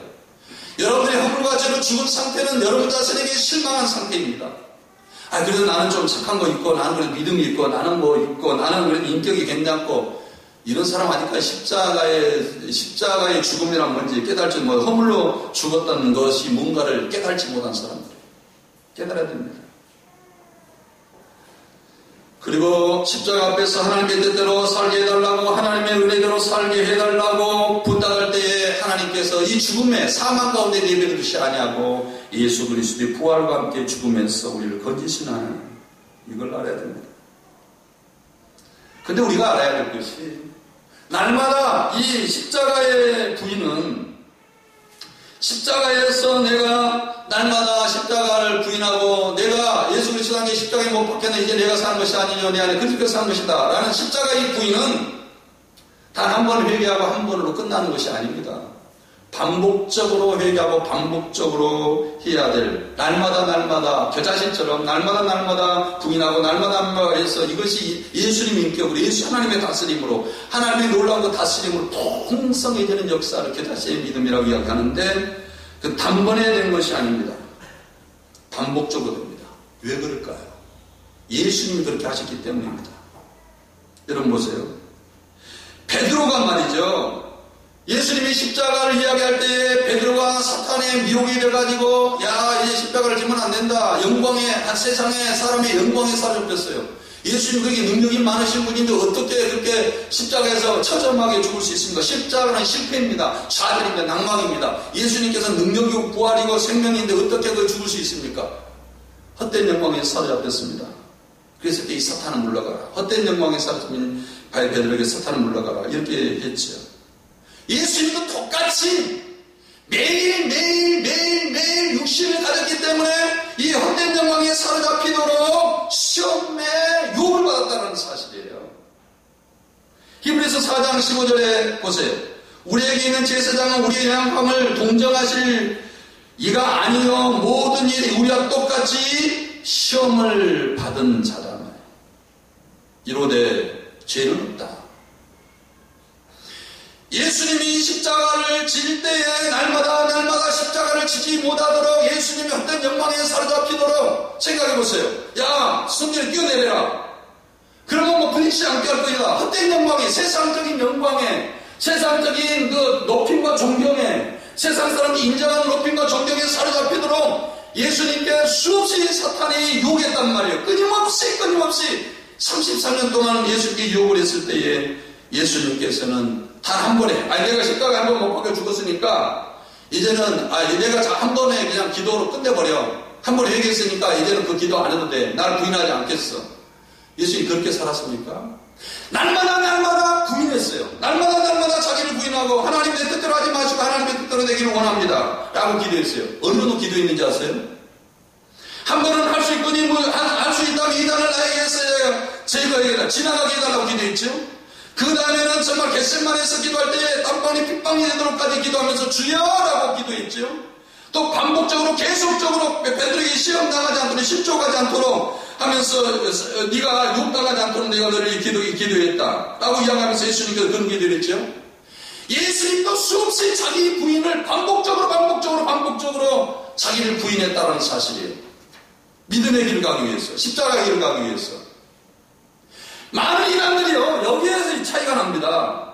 S1: 여러분의 허물과 죄로 죽은 상태는 여러분 자신에게 실망한 상태입니다. 그래도 나는 좀 착한 거 있고, 나는 그래도 믿음이 있고, 나는 뭐 있고, 나는 그래도 인격이 괜찮고, 이런 사람 아직까지 십자가의 죽음이란 뭔지 깨달지 못하고 허물로 죽었다는 것이 뭔가를 깨달지 못한 사람들, 깨달아야 됩니다. 그리고 십자가 앞에서 하나님의 뜻대로 살게 해달라고, 하나님의 은혜대로 살게 해달라고 부탁할 때에 하나님 하나님께서 이 죽음의 사망 가운데 내버려두시 아니하고 예수 그리스도의 부활과 함께 죽음에서 우리를 건지신 하나님, 이걸 알아야 됩니다. 근데 우리가 알아야 될 것이 날마다 이 십자가의 부인은 십자가에서 내가 날마다 십자가를 부인하고 내가 예수 그리스도 함께 십자가에 못 박혔네, 이제 내가 사는 것이 아니요 내 안에 그리스도가 사는 것이다 라는 십자가의 부인은 단 한 번 회개하고 한 번으로 끝나는 것이 아닙니다. 반복적으로 회개하고 반복적으로 해야 될, 날마다 겨자씨처럼 날마다 부인하고 날마다 해서 이것이 예수님 인격으로, 예수 하나님의 다스림으로, 하나님의 놀라운 그 다스림으로 풍성해지는 역사를 겨자씨의 믿음이라고 이야기하는데, 그 단번에 된 것이 아닙니다. 반복적으로 됩니다. 왜 그럴까요? 예수님이 그렇게 하셨기 때문입니다. 여러분 보세요. 베드로가 말이죠, 예수님이 십자가를 이야기할 때에 베드로가 사탄의 미혹이 돼가지고 야 이제 십자가를 지면 안 된다, 세상에 사람의 영광에 사로잡혔어요. 예수님 그렇게 능력이 많으신 분인데 어떻게 그렇게 십자가에서 처절하게 죽을 수 있습니까? 십자가는 실패입니다. 좌절입니다. 낭망입니다. 예수님께서 능력이고 부활이고 생명인데 어떻게 그 죽을 수 있습니까? 헛된 영광에 사로잡혔습니다. 그래서 이 사탄은 물러가라, 헛된 영광에 사로잡힌 베드로에게 사탄은 물러가라, 이렇게 했죠. 예수님도 똑같이 매일 육신을 가졌기 때문에 이 헛된 영광에 사로잡히도록 시험에 유혹을 받았다는 사실이에요. 히브리서 4장 15절에 보세요. 우리에게 있는 제사장은 우리의 양함을 동정하실 이가 아니요 모든 일이 우리와 똑같이 시험을 받은 자라며 이로되 죄는 없다. 예수님이 십자가를 질 때에 날마다 십자가를 지지 못하도록 예수님이 헛된 영광에 사로잡히도록 생각해보세요. 야, 성전에 뛰어내려라. 그러면 뭐 부딪히지 않게 할 거이다. 헛된 영광에, 세상적인 영광에, 세상적인 그 높임과 존경에, 세상 사람들이 인정하는 높임과 존경에 사로잡히도록 예수님께 수없이 사탄이 유혹했단 말이에요. 끊임없이 33년 동안 예수님께 유혹을 했을 때에 예수님께서는 단 한 번에, 내가 십자가에 한 번 못 박혀 죽었으니까 이제는 내가 한 번에 그냥 기도로 끝내버려. 한 번 회개했으니까 이제는 그 기도 안 해도 돼. 나를 부인하지 않겠어. 예수님이 그렇게 살았습니까? 날마다 부인했어요. 날마다 자기를 부인하고 하나님 내 뜻대로 하지 마시고 하나님의 뜻대로 되기를 원합니다 라고 기도했어요. 어느 정도 기도했는지 아세요? 한 번은 할 수 있거니 할 수 있다면 이 단을 나에게 했어요. 제거해라, 지나가게 해달라고 기도했죠. 그 다음에는 정말 겟세마네에서 기도할 때 땀방이 핏방이 되도록까지 기도하면서 주여라고 기도했죠. 또 반복적으로 계속적으로 베드로에게 시험당하지 않도록 십조가지 않도록 하면서 네가 유혹당하지 않도록 내가 너를 기도했다 라고 이야기하면서 예수님께서 그런 기도를 했죠. 예수님도 수없이 자기 부인을 반복적으로 자기를 부인했다는 사실이에요. 믿음의 길을 가기 위해서, 십자가의 길을 가기 위해서. 많은 인간들이요, 여기에서 이 차이가 납니다.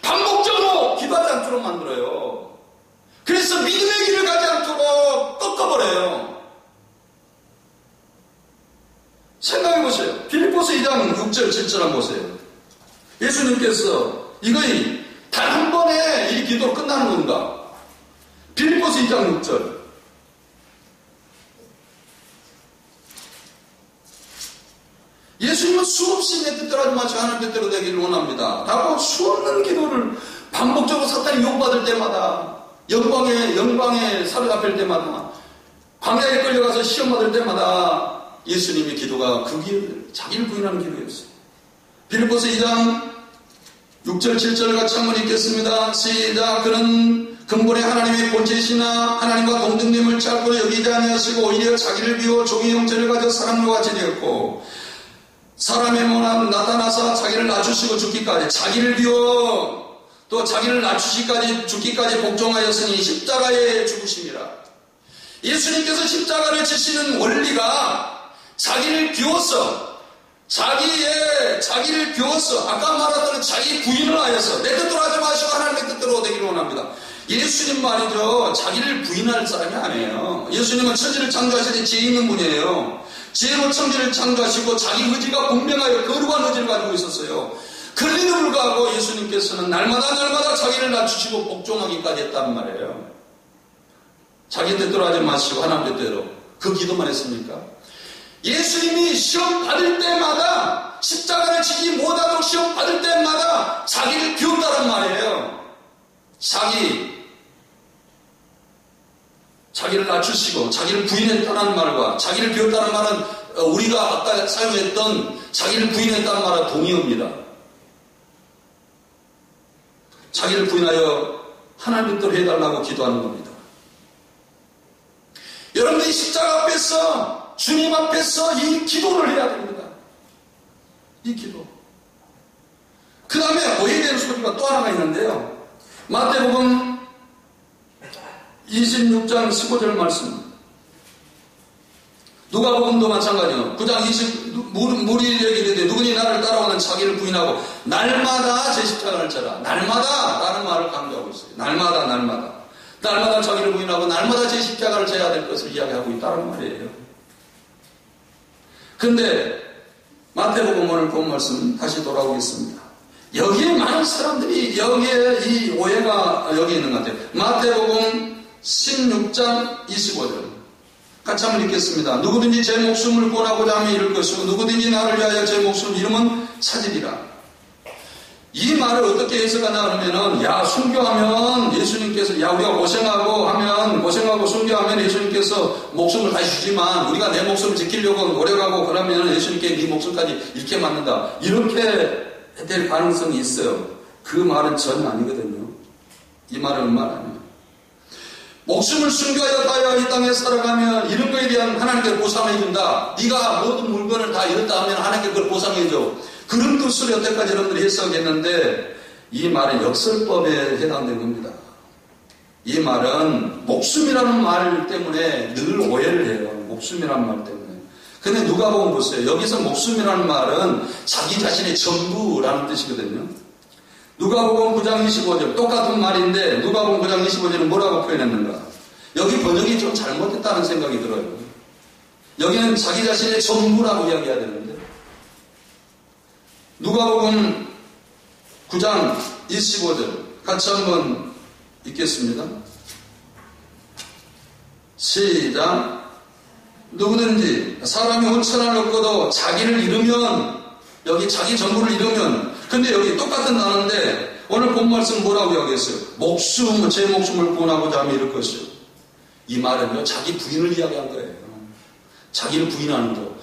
S1: 반복적으로 기도하지 않도록 만들어요. 그래서 믿음의 길을 가지 않도록 꺾어버려요. 생각해보세요. 빌립보서 2장 6절 7절 한번 보세요. 예수님께서 이거이 단 한 번에 이 기도로 끝나는 건가? 빌립보서 2장 6절. 예수님은 수없이 내 뜻대로 하지 마시고 하나님 뜻대로 되기를 원합니다 라고 수없는 기도를 반복적으로 사탄이 유혹받을 때마다, 영광에 사로잡힐 때마다, 광야에 끌려가서 시험받을 때마다 예수님의 기도가 그 길, 자기를 부인하는 기도였어요. 빌립보서 2장 6절 7절 같이 한번 읽겠습니다. 시작. 그는 근본에 하나님의 본체시나 하나님과 동등됨을 찰고 여기지 아니하시고 오히려 자기를 비워 종의 형체를 가져 사람과 같이 되었고 사람의 모난 나타나서 자기를 낮추시고 죽기까지, 자기를 비워 또 자기를 낮추시기까지 죽기까지 복종하였으니 십자가에 죽으심이라. 예수님께서 십자가를 지시는 원리가 자기를 비워서, 자기를 비워서, 아까 말했던 자기 부인을 하여서 내 뜻대로 하지 마시고 하나님의 뜻대로 되기를 원합니다. 예수님 말이죠, 자기를 부인할 사람이 아니에요. 예수님은 천지를 창조하시되 지혜 있는 분이에요. 지혜로 천지를 창조하시고 자기 의지가 분명하여 거룩한 의지를 가지고 있었어요. 그럼에도 불구하고 예수님께서는 날마다 자기를 낮추시고 복종하기까지 했단 말이에요. 자기 뜻대로 하지 마시고 하나님 뜻대로. 그 기도만 했습니까? 예수님이 시험 받을 때마다, 십자가를 지지 못하도록 시험 받을 때마다 자기를 비웠다는 말이에요. 자기를 낮추시고 자기를 부인했다는 말과 자기를 비웠다는 말은 우리가 아까 사용했던 자기를 부인했다는 말과 동의어입니다. 자기를 부인하여 하나님 뜻대로 해달라고 기도하는 겁니다. 여러분들이 십자가 앞에서, 주님 앞에서 이 기도를 해야 됩니다. 이 기도. 그 다음에 오해되는 소리가 또 하나가 있는데요. 마태복음 26장 15절 말씀. 누가복음도 마찬가지요. 9장 무리에게 이르되 누구니 나를 따라오는 자기를 부인하고 날마다 제 십자가를 져라. 날마다 라는 말을 강조하고 있어요. 날마다 자기를 부인하고 날마다 제 십자가를 져야 될 것을 이야기하고 있다는 말이에요. 근데 마태복음 오늘 본 말씀 다시 돌아오겠습니다. 여기에 많은 사람들이 여기에 이 오해가 여기 있는 것 같아요. 마태복음 16장 25절 같이 한번 읽겠습니다. 누구든지 제 목숨을 구원하고자 하면 잃을 것이고 누구든지 나를 위하여 제 목숨을 잃으면 찾으리라. 이 말을 어떻게 해석하냐 하면은, 순교하면 예수님께서, 우리가 고생하고 순교하면 예수님께서 목숨을 다시 주지만 우리가 내 목숨을 지키려고 노력하고 그러면 예수님께 네 목숨까지 잃게 만든다. 이렇게 될 가능성이 있어요. 그 말은 전혀 아니거든요. 이 말은 말 아니에요. 목숨을 순교하여 다하여 이 땅에 살아가면 이런 거에 대한 하나님께 보상해 준다. 네가 모든 물건을 다 잃었다 하면 하나님께 그걸 보상해 줘. 그런 뜻으로 여태까지 여러분들이 해석했는데 이 말은 역설법에 해당된 겁니다. 이 말은 목숨이라는 말 때문에 늘 오해를 해요. 목숨이라는 말 때문에. 근데 누가복음 보세요. 여기서 목숨이라는 말은 자기 자신의 전부라는 뜻이거든요. 누가복음 9장 25절 똑같은 말인데 누가복음 9장 25절은 뭐라고 표현했는가? 여기 번역이 좀 잘못됐다는 생각이 들어요. 여기는 자기 자신의 전부라고 이야기해야 되는데 누가복음 9장 25절 같이 한번 읽겠습니다. 시작. 누구든지 사람이 온천을 얻고도 자기를 잃으면, 여기 자기 전부를 잃으면, 근데 여기 똑같은 단어인데 오늘 본 말씀 뭐라고 이야기했어요? 제 목숨을 구원하고자 하면 이럴 것이요. 이 말은요, 자기 부인을 이야기한 거예요. 자기를 부인하는 거.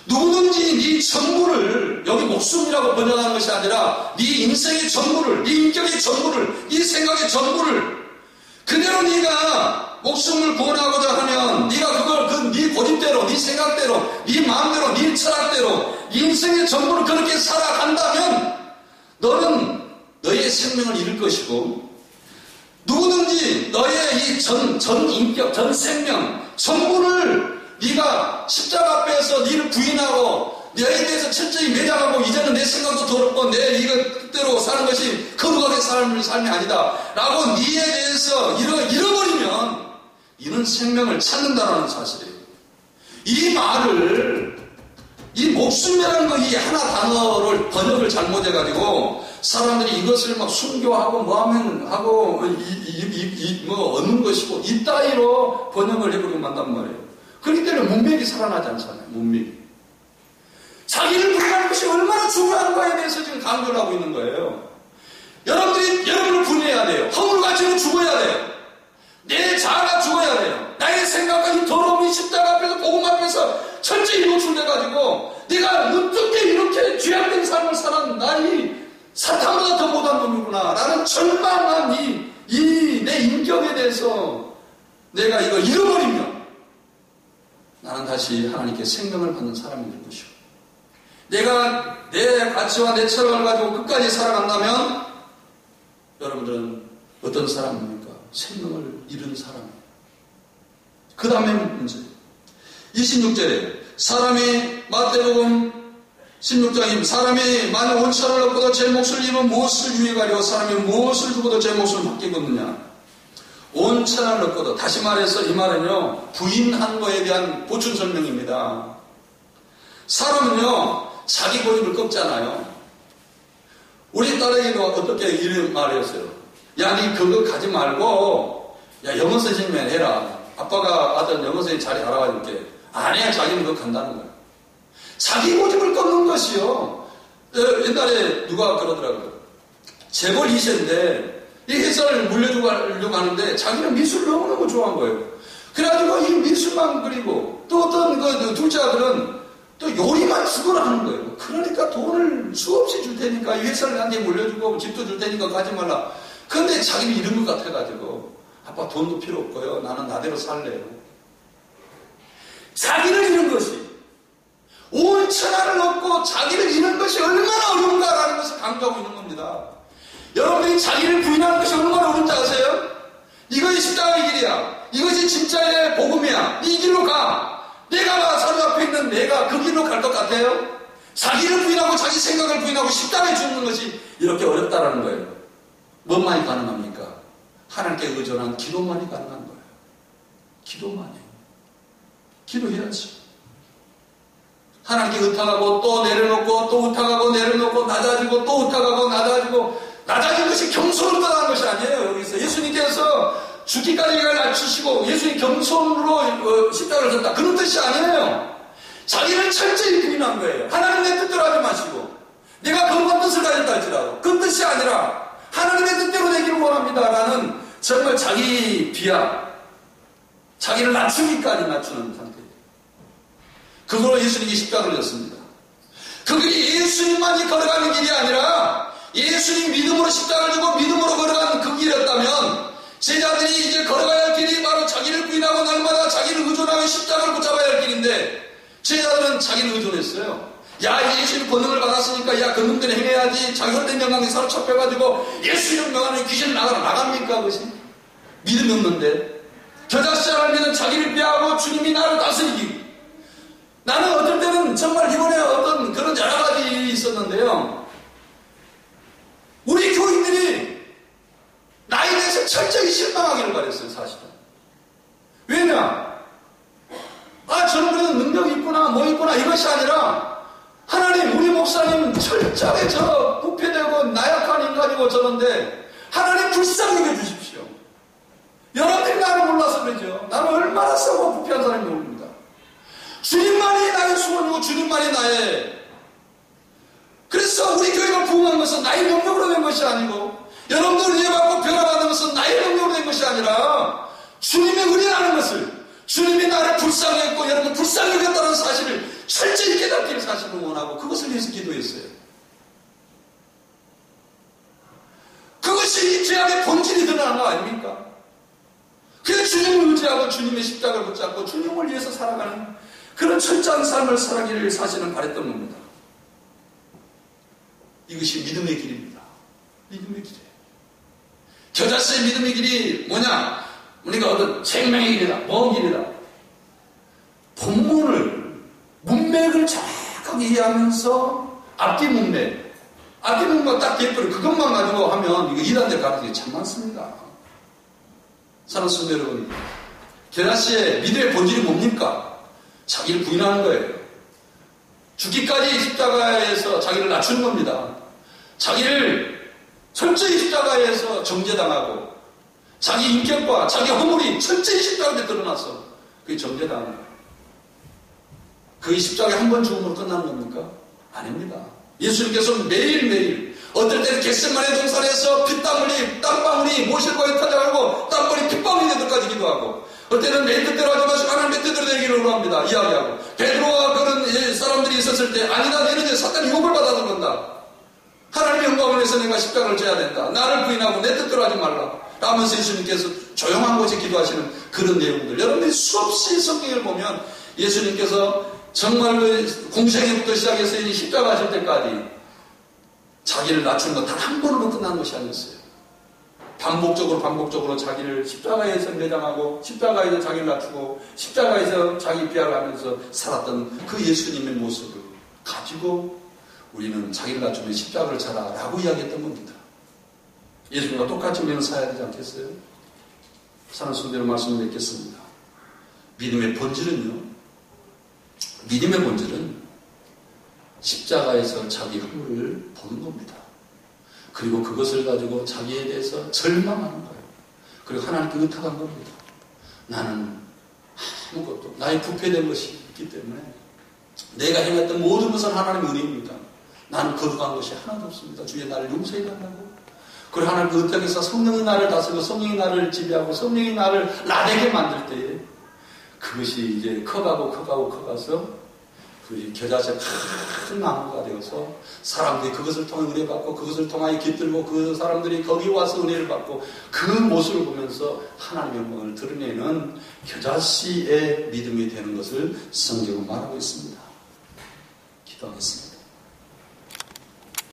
S1: 누구든지 네 전부를, 여기 목숨이라고 번역하는 것이 아니라 네 인생의 전부를, 네 인격의 전부를, 네 생각의 전부를 그대로 네가 목숨을 구원하고자 하면 네가 그걸 네 고집대로, 네 생각대로, 네 마음대로, 네 철학대로 인생의 전부를 그렇게 살아간다면 너는 너의 생명을 잃을 것이고, 누구든지 너의 이 전 인격, 전 생명, 전부를 네가 십자가 앞에서 네를 부인하고 너에 대해서 철저히 매장하고 이제는 내 생각도 더럽고 내 이것대로 사는 것이 거룩하게 삶이 아니다 라고 네에 대해서 잃어버리면 이는 생명을 찾는다라는 사실이에요. 이 말을, 이 목숨이라는 거 이 하나 단어를 번역을 잘못해가지고 사람들이 이것을 막 순교하고 얻는 것이고 이따위로 번역을 해버리고 만단 말이에요. 그렇기 때문에 문맥이 살아나지 않잖아요. 문맥이. 자기를 부인하는 것이 얼마나 중요한가에 대해서 지금 강조를 하고 있는 거예요. 여러분을 분해해야 돼요. 허물 가치로 죽어야 돼요. 내 자아가 죽어야 돼요. 나의 생각과 이 더러움이 십자가 앞에서 복음 앞에서 철저히 노출돼가지고 내가 어떻게 이렇게 죄악된 삶을 사는 나이 사탄보다 더 못한 놈이구나 라는 절망한 내 인격에 대해서 내가 이거 잃어버리면 나는 다시 하나님께 생명을 받는 사람이 될 것이고, 내가 내 가치와 내 철학을 가지고 끝까지 살아간다면 여러분들은 어떤 사람입니까? 생명을 잃은 사람. 그 다음에 문제 26절에 마태복음 16장입니다. 사람이 만약 5천을 얻고도 제 목숨을 잃으면 무엇을 유익하리요? 사람이 무엇을 주고도 제 목숨을 받겠느냐? 5천을 얻고도, 다시 말해서 이 말은요, 부인한 거에 대한 보충 설명입니다. 사람은요, 자기 고집을 꺾잖아요. 우리 딸에게도 어떻게 이런 말을 했어요. 야, 니 그거 가지 말고, 야, 영어 선생님 해라. 아빠가 아들 영어 선생님 자리 알아봐 줄게. 아니야, 자기는 그거 간다는 거야. 자기 고집을 꺾는 것이요. 옛날에 누가 그러더라고요. 재벌 2세인데, 이 회사를 물려주고 하는데, 자기는 미술을 너무너무 좋아한 거예요. 그래가지고 이 미술만 그리고, 또 어떤 그 둘째 아들은 또 요리만 수고를 하는 거예요. 그러니까 돈을 수없이 줄 테니까, 이 회사를 나한테 물려주고, 집도 줄 테니까 가지 말라. 근데 자기는 이런 것 같아가지고, 아빠 돈도 필요 없고요. 나는 나대로 살래요. 자기를 잃은 것이, 온 천하를 얻고 자기를 잃는 것이 얼마나 어려운가라는 것을 강조하고 있는 겁니다. 여러분들이 자기를 부인하는 것이 얼마나 어려운지 아세요? 이것이 십자가의 길이야. 이것이 진짜의 복음이야. 이 길로 가. 내가 사람 앞에 있는 내가 그 길로 갈 것 같아요? 자기를 부인하고 자기 생각을 부인하고 십자가에 죽는 것이 이렇게 어렵다라는 거예요. 뭐만이 가능합니까? 하나님께 의존한 기도만이 가능한 거예요. 기도만이. 기도해야지. 하나님께 의탁하고 또 내려놓고 또 의탁하고 내려놓고 낮아지고 또 의탁하고 낮아지고 낮아진 것이 겸손으로 떠나는 것이 아니에요. 여기서 예수님께서 죽기까지 낮추시고 예수님 겸손으로 십자가를 졌다. 그런 뜻이 아니에요. 자기를 철저히 부인한 거예요. 하나님 내 뜻대로 하지 마시고 내가 거룩한 뜻을 가졌다 할지라도 그 뜻이 아니라 하나님의 뜻대로 되기를 원합니다라는 정말 자기 비하, 자기를 낮추기까지 낮추는 상태. 그걸로 예수님이 십자가를 졌습니다. 그 길이 예수님만이 걸어가는 길이 아니라 예수님 믿음으로 십자가를 지고 믿음으로 걸어가는 그 길이었다면 제자들이 이제 걸어가야 할 길이 바로 자기를 부인하고 날마다 자기를 의존하며 십자가를 붙잡아야 할 길인데 제자들은 자기를 의존했어요. 야, 예수님 권능을 받았으니까 야, 그놈들이 행해야지. 자기 헛된 영광에 사로잡혀가지고 예수 이름 명하는 귀신 나갑니까? 그것이 믿음이 없는데 겨자씨를 믿는 자기를 비하고 주님이 나를 다스리기. 나는 어떨 때는 정말 이번에 어떤 그런 여러 가지 일이 있었는데요. 우리 교인들이 나에 대해서 철저히 실망하기를 바랬어요, 사실은. 왜냐? 저는 그래도 능력이 있구나, 뭐 있구나, 이것이 아니라, 하나님, 우리 목사님 철저하게 저 부패되고 나약한 인간이고 저런데, 하나님 불쌍히 여겨주십시오. 여러분들이 나를 몰라서 그러죠. 나는 얼마나 썩고 부패한 사람인지 모릅니다. 주님만이 나의 소원이고 주님만이 나의. 그래서 우리 교회가 부흥한 것은 나의 능력으로 된 것이 아니고 여러분들 은혜 받고 변화받는 것은 나의 능력으로 된 것이 아니라 주님의 은혜라는 것을 주님이 나를 불쌍히 했고 여러분 불쌍히 여겼다는 사실을 철저히 깨닫기를 사실을 원하고 그것을 위해서 기도했어요. 그것이 이 죄악의 본질이 드러나는 거 아닙니까? 그래서 주님을 의지하고 주님의 십자가를 붙잡고 주님을 위해서 살아가는 그런 철저한 삶을 살아기를 사실은 바랬던 겁니다. 이것이 믿음의 길입니다. 믿음의 길이에요. 겨자씨의 믿음의 길이 뭐냐? 우리가 어떤 생명의 길이다. 뭔 길이다? 본문을, 문맥을 정확하게 이해하면서 앞뒤 문맥, 앞뒤 문맥 딱 예쁘게 그것만 가지고 하면 이거 이단될 가능성이 참 많습니다. 사랑하는 성도 여러분, 겨자씨의 믿음의 본질이 뭡니까? 자기를 부인하는 거예요. 죽기까지 십자가에서 자기를 낮추는 겁니다. 자기를 철저히 십자가에서 정죄당하고 자기 인격과 자기 허물이 철저히 십자가에 드러나서 그게 정죄당하는 거예요. 그게 십자가에 한 번 죽음으로 끝나는 겁니까? 아닙니다. 예수님께서는 매일매일 어떨 때는 겟세마네 동산에서 피땀 흘리 땀방울이 모실과에 터져가고 땀방울이 핏방울이 되기까지 기도하고 어떨 때는 내 뜻대로 하지 마시고 하나님의 뜻대로 되기를 원합니다. 이야기하고 베드로와 그런 사람들이 있었을 때 아니다 너희는 사탄이 욕을 받아서 그런다. 하나님의 영광을 위해서 내가 십자가를 져야 된다. 나를 부인하고 내 뜻대로 하지 말라. 라면서 예수님께서 조용한 곳에 기도하시는 그런 내용들. 여러분들이 수없이 성경을 보면 예수님께서 정말 그 공생애부터 시작해서 십자가 질 때까지 자기를 낮추는 것 단 한 번으로 끝난 것이 아니었어요. 반복적으로 자기를 십자가에서 내장하고 십자가에서 자기를 낮추고 십자가에서 자기 비하를 하면서 살았던 그 예수님의 모습을 가지고 우리는 자기를 낮추면 십자가를 차라 라고 이야기했던 겁니다. 예수님과 똑같이 우리는 살아야 되지 않겠어요? 사랑하는 성도들 말씀을 맺겠습니다. 믿음의 본질은 십자가에서 자기 허물을 보는 겁니다.
S2: 그리고 그것을 가지고 자기에 대해서 절망하는 거예요. 그리고 하나님께 의탁한 겁니다. 나는 아무것도, 나의 부패된 것이 있기 때문에 내가 행했던 모든 것은 하나님의 은혜입니다. 나는 거룩한 것이 하나도 없습니다. 주의 나를 용서해 달라고. 그리고 하나님께 의탁해서 성령이 나를 다스리고 성령이 나를 지배하고 성령이 나를 나되게 만들 때에 그것이 이제 커가서 그 겨자새 큰 나무가 되어서 사람들이 그것을 통해 은혜 받고 그것을 통하여 깃들고 그 사람들이 거기 와서 은혜를 받고 그 모습을 보면서 하나님의 영광을 드러내는 겨자씨의 믿음이 되는 것을 성경은 말하고 있습니다. 기도하겠습니다.